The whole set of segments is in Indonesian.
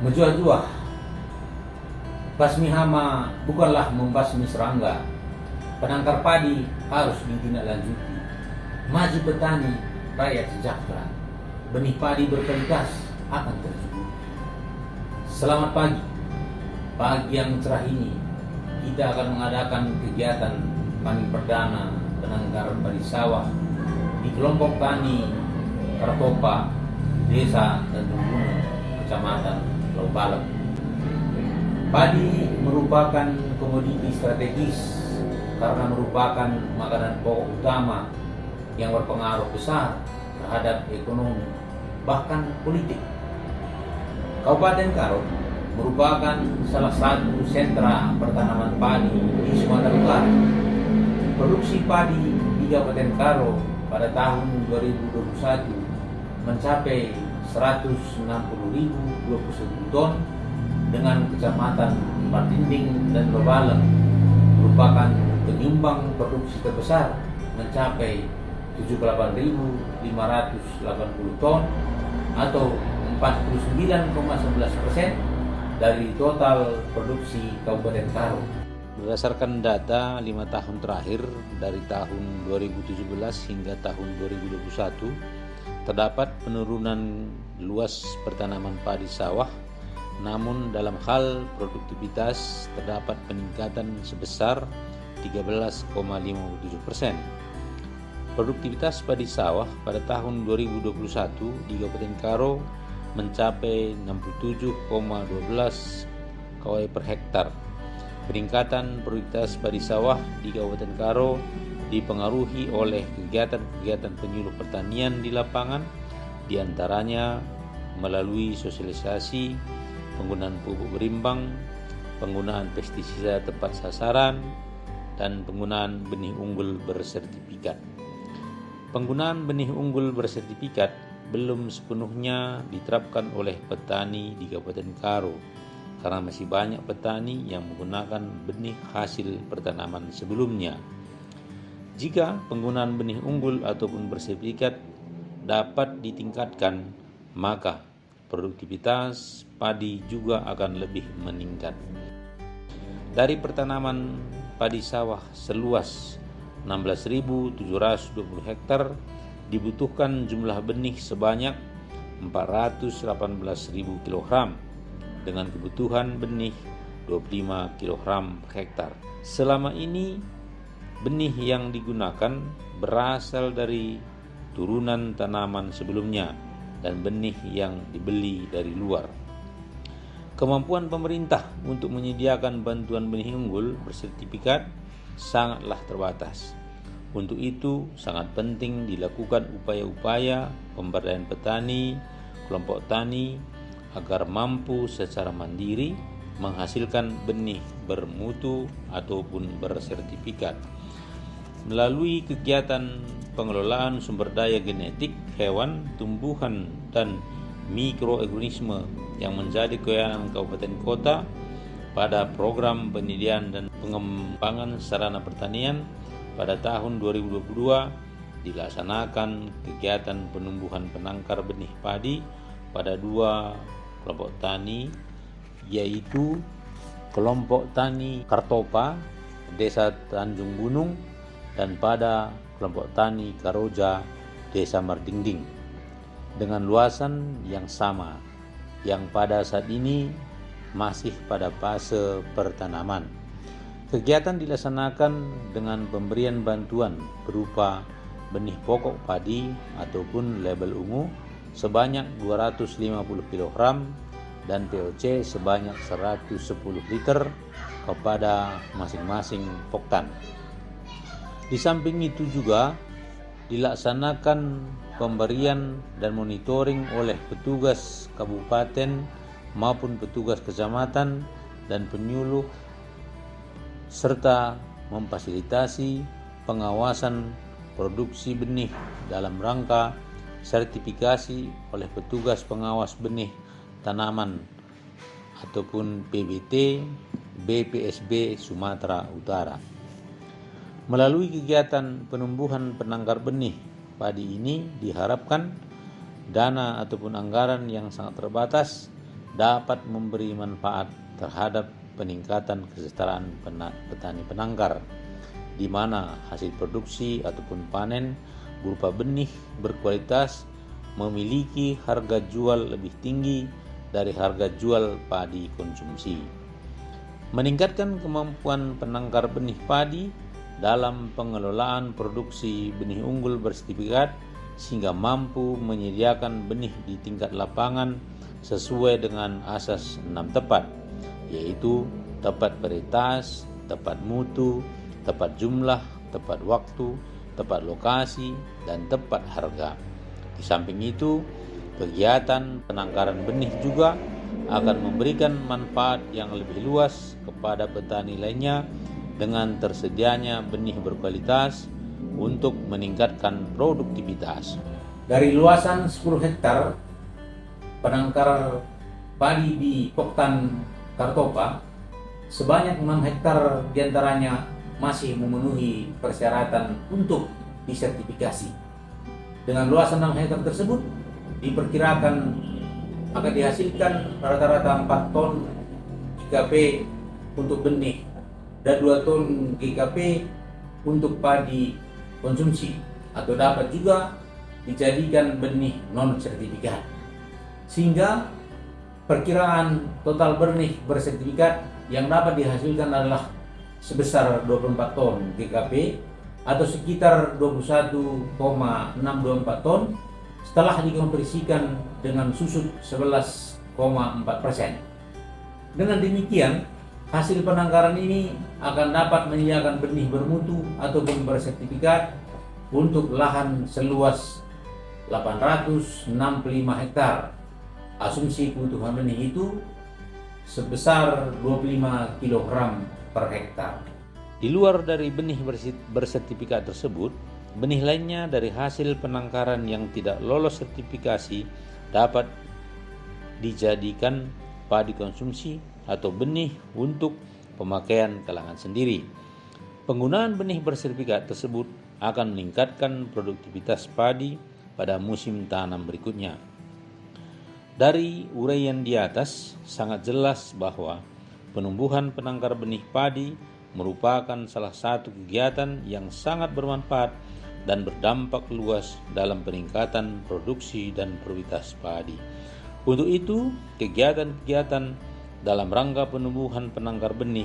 Menjual-jual basmi hama bukanlah membasmi serangga. Penangkar padi harus ditindaklanjuti. Maju petani, rakyat sejahtera. Benih padi berkualitas akan tercukupi. Selamat pagi. Pagi yang cerah ini kita akan mengadakan kegiatan panen perdana penangkaran padi sawah di kelompok tani Kartopa, Desa Tanjung Gunung, Kecamatan Pulau Balep. Padi merupakan komoditi strategis karena merupakan makanan pokok utama yang berpengaruh besar terhadap ekonomi bahkan politik. Kabupaten Karo merupakan salah satu sentra pertanaman padi di Sumatera Utara. Produksi padi di Kabupaten Karo pada tahun 2021 mencapai 160.021 ton dengan Kecamatan Martinding dan Lobalem merupakan penyumbang produksi terbesar mencapai 78.580 ton atau 49,11% dari total produksi Kabupaten Karo. Berdasarkan data 5 tahun terakhir dari tahun 2017 hingga tahun 2021, terdapat penurunan luas pertanaman padi sawah, namun dalam hal produktivitas terdapat peningkatan sebesar 13,57%. Produktivitas padi sawah pada tahun 2021 di Kabupaten Karo mencapai 67,12 kW per hektar. Peningkatan produktivitas padi sawah di Kabupaten Karo dipengaruhi oleh kegiatan-kegiatan penyuluh pertanian di lapangan, diantaranya melalui sosialisasi, penggunaan pupuk berimbang, penggunaan pestisida tepat sasaran, dan penggunaan benih unggul bersertifikat. Penggunaan benih unggul bersertifikat belum sepenuhnya diterapkan oleh petani di Kabupaten Karo karena masih banyak petani yang menggunakan benih hasil pertanaman sebelumnya. Jika penggunaan benih unggul ataupun bersertifikat dapat ditingkatkan, maka produktivitas padi juga akan lebih meningkat. Dari pertanaman padi sawah seluas 16.720 hektar dibutuhkan jumlah benih sebanyak 418.000 kg dengan kebutuhan benih 25 kg per hektar. Selama ini benih yang digunakan berasal dari turunan tanaman sebelumnya dan benih yang dibeli dari luar. Kemampuan pemerintah untuk menyediakan bantuan benih unggul bersertifikat sangatlah terbatas. Untuk itu sangat penting dilakukan upaya-upaya pemberdayaan petani, kelompok tani agar mampu secara mandiri menghasilkan benih bermutu ataupun bersertifikat. Melalui kegiatan pengelolaan sumber daya genetik hewan, tumbuhan, dan mikroorganisme yang menjadi kewenangan kabupaten kota pada program penyediaan dan pengembangan sarana pertanian pada tahun 2022 dilaksanakan kegiatan penumbuhan penangkar benih padi pada 2 kelompok tani, yaitu kelompok tani Kartopa, Desa Tanjung Gunung, dan pada kelompok tani Karoja, Desa Martinding, dengan luasan yang sama, yang pada saat ini masih pada fase pertanaman. Kegiatan dilaksanakan dengan pemberian bantuan berupa benih pokok padi ataupun label ungu sebanyak 250 kg dan POC sebanyak 110 liter kepada masing-masing poktan. Di samping itu juga dilaksanakan pemberian dan monitoring oleh petugas kabupaten maupun petugas kecamatan dan penyuluh serta memfasilitasi pengawasan produksi benih dalam rangka sertifikasi oleh petugas pengawas benih tanaman ataupun PBT BPSB Sumatera Utara. Melalui kegiatan penumbuhan penangkar benih padi ini diharapkan dana ataupun anggaran yang sangat terbatas dapat memberi manfaat terhadap peningkatan kesejahteraan petani penangkar, di mana hasil produksi ataupun panen berupa benih berkualitas memiliki harga jual lebih tinggi dari harga jual padi konsumsi. Meningkatkan kemampuan penangkar benih padi dalam pengelolaan produksi benih unggul bersertifikat sehingga mampu menyediakan benih di tingkat lapangan sesuai dengan asas 6 tepat, yaitu tepat varietas, tepat mutu, tepat jumlah, tepat waktu, tepat lokasi, dan tepat harga. Di samping itu, kegiatan penangkaran benih juga akan memberikan manfaat yang lebih luas kepada petani lainnya dengan tersedianya benih berkualitas untuk meningkatkan produktivitas. Dari luasan 10 hektar penangkar padi di Poktan Kartopa, sebanyak 6 hektar diantaranya masih memenuhi persyaratan untuk disertifikasi. Dengan luasan 6 hektar tersebut diperkirakan akan dihasilkan rata-rata 4 ton GKP untuk benih dan 2 ton GKP untuk padi konsumsi, atau dapat juga dijadikan benih non sertifikat. Sehingga perkiraan total benih bersertifikat yang dapat dihasilkan adalah sebesar 24 ton GKP atau sekitar 21,624 ton setelah dikonversikan dengan susut 11,4%. Dengan demikian, hasil penangkaran ini akan dapat menyediakan benih bermutu ataupun bersertifikat untuk lahan seluas 865 hektar. Asumsi kebutuhan benih itu sebesar 25 kg per hektar. Di luar dari benih bersertifikat tersebut, benih lainnya dari hasil penangkaran yang tidak lolos sertifikasi dapat dijadikan padi konsumsi atau benih untuk pemakaian kalangan sendiri. Penggunaan benih bersertifikat tersebut akan meningkatkan produktivitas padi pada musim tanam berikutnya. Dari uraian di atas sangat jelas bahwa penumbuhan penangkar benih padi merupakan salah satu kegiatan yang sangat bermanfaat dan berdampak luas dalam peningkatan produksi dan produktivitas padi. Untuk itu, kegiatan-kegiatan dalam rangka penumbuhan penangkar benih,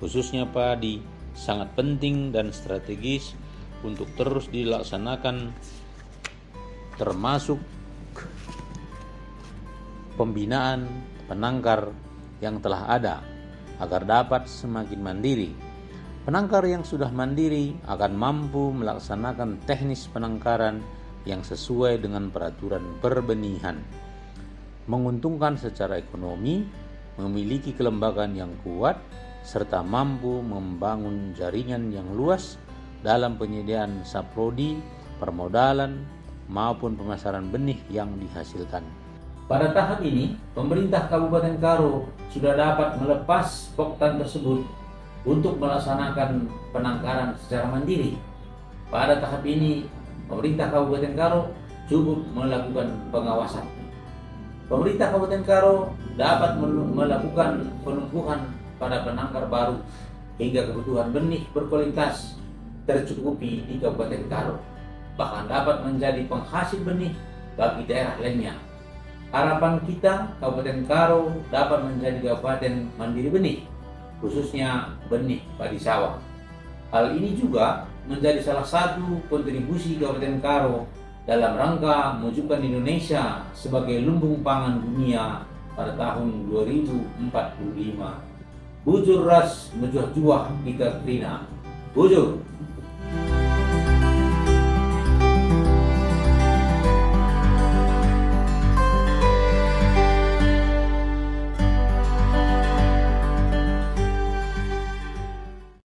khususnya padi, sangat penting dan strategis untuk terus dilaksanakan, termasuk pembinaan penangkar yang telah ada agar dapat semakin mandiri. Penangkar yang sudah mandiri akan mampu melaksanakan teknis penangkaran yang sesuai dengan peraturan perbenihan, menguntungkan secara ekonomi, memiliki kelembagaan yang kuat, serta mampu membangun jaringan yang luas dalam penyediaan saprodi, permodalan, maupun pemasaran benih yang dihasilkan. Pada tahap ini, pemerintah Kabupaten Karo sudah dapat melepas Poktan tersebut untuk melaksanakan penangkaran secara mandiri. Pada tahap ini, pemerintah Kabupaten Karo cukup melakukan pengawasan. Pemerintah Kabupaten Karo dapat melakukan penumbuhan pada penangkar baru hingga kebutuhan benih berkualitas tercukupi di Kabupaten Karo, bahkan dapat menjadi penghasil benih bagi daerah lainnya. Harapan kita Kabupaten Karo dapat menjadi kabupaten mandiri benih, khususnya benih padi sawah. Hal ini juga menjadi salah satu kontribusi Kabupaten Karo dalam rangka mewujudkan Indonesia sebagai lumbung pangan dunia pada tahun 2045. Bujur ras mejuah-juah kita Trina. Bujur